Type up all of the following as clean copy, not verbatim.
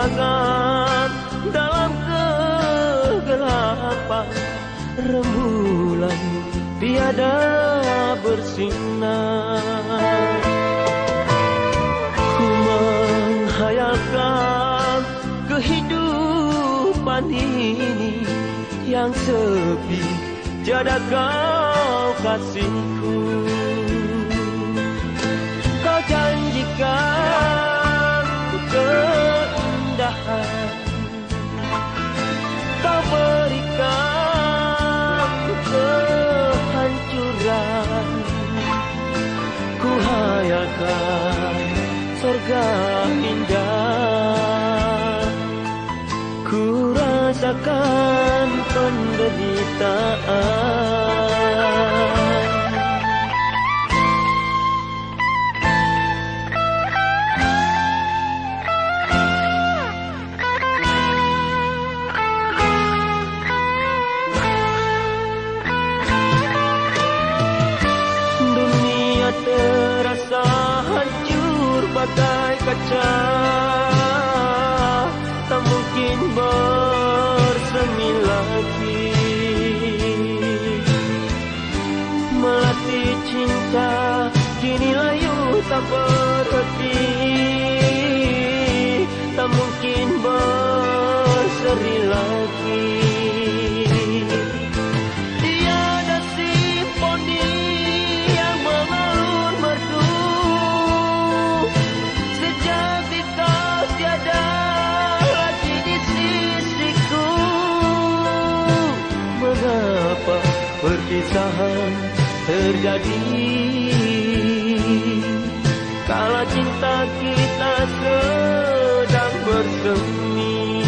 kehilangan dalam kegelapan, rembulan tiada bersinar. Ku menghayalkan kehidupan ini yang sepi, tiada kau kasihku. Kau janjikan keindahan, kau berikan kehancuran. Ku hayalkan surga indah, ku rasakan penderitaan. Dunia terasa hancur bagai kaca, tak mungkin bersemi lagi. Melati cinta kini layu tak berhenti, tak mungkin berseri lagi. Tiada simfoni yang mengalun merdu, sejak kau tiada lagi di sisiku. Mengapa perpisahan terjadi kala cinta kita sedang bersemi?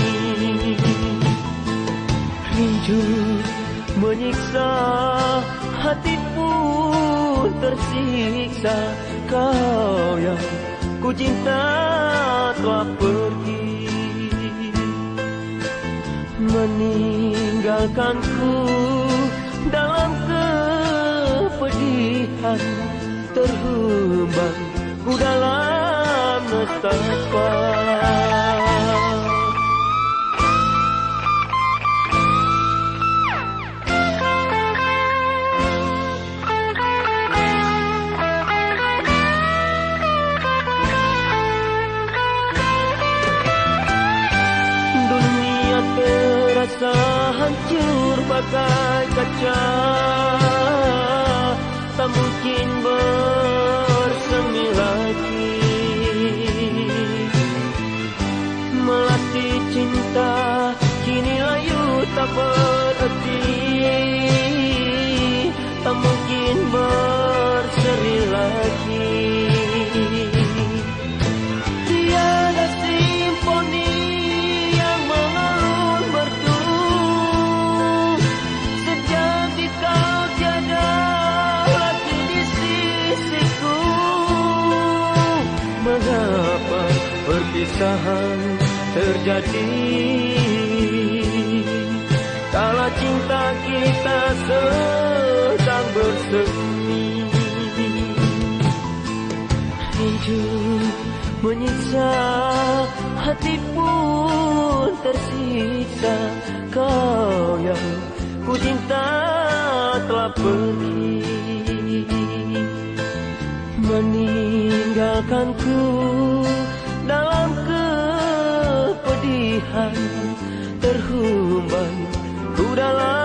Rindu menyiksa, hati pun tersiksa. Kau yang ku cinta telah pergi, meninggalkanku dalam kepedihan, terhembang ku dalam nestapa. Dunia terasa hancur bagai kaca, tak mungkin bersemi lagi. Melati cinta kini layu tak berarti, tak mungkin berseri lagi. Tiada simfoni yang mengalun merdu, sejak kau tiada lagi di sisiku. Mengapa perpisahan terjadi kala cinta kita sedang bersemi? Rindu menyiksa, hati pun tersiksa. Kau yang ku cinta telah pergi, meninggalkanku dalam kepedihan, terhembang ku dalam